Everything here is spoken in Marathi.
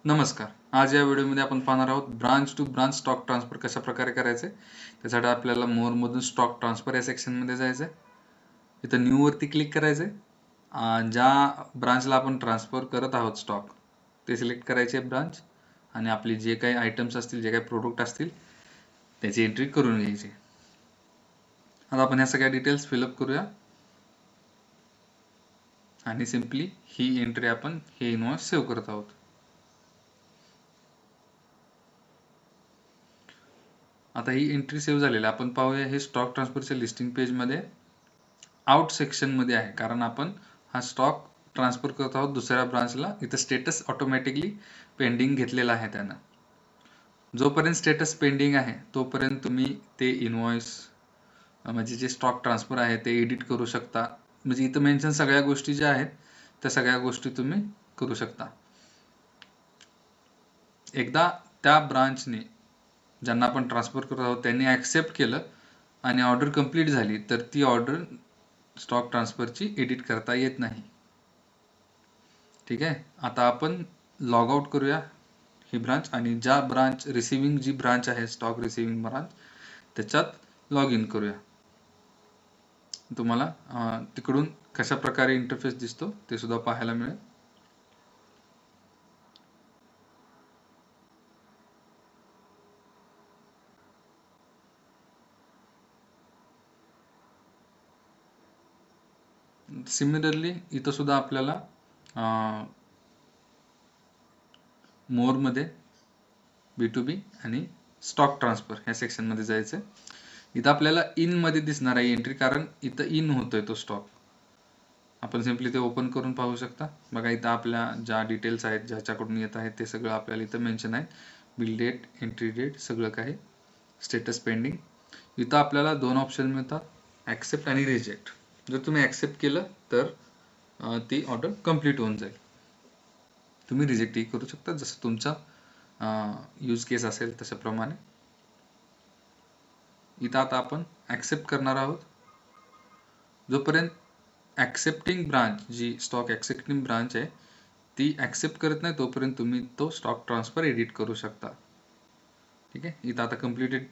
नमस्कार. आज या व्हिडिओमध्ये आपण पाहणार आहोत branch to branch stock transfer कशा प्रकारे करायचे. त्यासाठी आपल्याला मोरमधून स्टॉक ट्रान्सफर या सेक्शनमध्ये जायचं आहे. इथं न्यूवरती क्लिक करायचं आहे. ज्या ब्रांचला आपण ट्रान्सफर करत आहोत स्टॉक ते सिलेक्ट करायचे ब्रांच आणि आपली जे काही आयटम्स असतील, जे काही प्रोडक्ट असतील त्याची एंट्री करून घ्यायची. आता आपण ह्या सगळ्या डिटेल्स फिलअप करूया आणि सिम्पली ही एंट्री आपण हे इनवॉइस सेव्ह करत आहोत. आता ही एंट्री सेव्ह झालेली आपण पाहूया. हे स्टॉक ट्रान्सफरच्या लिस्टिंग पेजमध्ये आउट सेक्शनमध्ये आहे, कारण आपण हा स्टॉक ट्रान्सफर करत आहोत दुसऱ्या ब्रांचला. इथं स्टेटस ऑटोमॅटिकली पेंडिंग घेतलेला आहे त्यानं. जोपर्यंत स्टेटस पेंडिंग आहे तोपर्यंत तुम्ही ते इनवॉइस म्हणजे जे स्टॉक ट्रान्सफर आहे ते एडिट करू शकता. म्हणजे इथं मेन्शन सगळ्या गोष्टी ज्या आहेत त्या सगळ्या गोष्टी तुम्ही करू शकता. एकदा त्या ब्रांचने ज्यांना आपण ट्रान्सफर करत आहोत त्यांनी ॲक्सेप्ट केलं आणि ऑर्डर कंप्लीट झाली तर ती ऑर्डर स्टॉक ट्रान्सफरची एडिट करता येत नाही. ठीक आहे. आता आपण लॉग आउट करूया ही ब्रांच आणि ज्या ब्रांच रिसिविंग जी ब्रांच आहे स्टॉक रिसिविंग ब्रांच त्याच्यात लॉग इन करूया. तुम्हाला तिकडून कशा प्रकारे इंटरफेस दिसतो ते सुद्धा पाहायला मिळेल. सिमिलरली इथं सुद्धा आपल्याला मोरमध्ये B2B आणि स्टॉक ट्रान्सफर ह्या सेक्शनमध्ये जायचं. इथं आपल्याला इनमध्ये दिसणार आहे एंट्री, कारण इथं इन होतोय तो स्टॉक. आपण सिम्पली ते ओपन करून पाहू शकता. बघा इथं आपल्या ज्या डिटेल्स आहेत ज्याच्याकडून येत आहेत ते सगळं आपल्याला इथं मेन्शन आहे. बिल डेट, एंट्री डेट सगळं काही, स्टेटस पेंडिंग. इथं आपल्याला दोन ऑप्शन मिळतात, ॲक्सेप्ट आणि रिजेक्ट. जर तुम्ही ॲक्सेप्ट केलं तर ती ऑर्डर कंप्लीट होऊन जाईल. तुम्ही रिजेक्टही करू शकता जसं तुमचा यूज केस असेल तशाप्रमाणे. इथं आता आपण ॲक्सेप्ट करणार आहोत. जोपर्यंत ॲक्सेप्टिंग ब्रांच जी स्टॉक ॲक्सेप्टिंग ब्रांच आहे ती ॲक्सेप्ट करत नाही तोपर्यंत तुम्ही तो स्टॉक ट्रान्सफर एडिट करू शकता. ठीक आहे. इथं आता कंप्लीटेड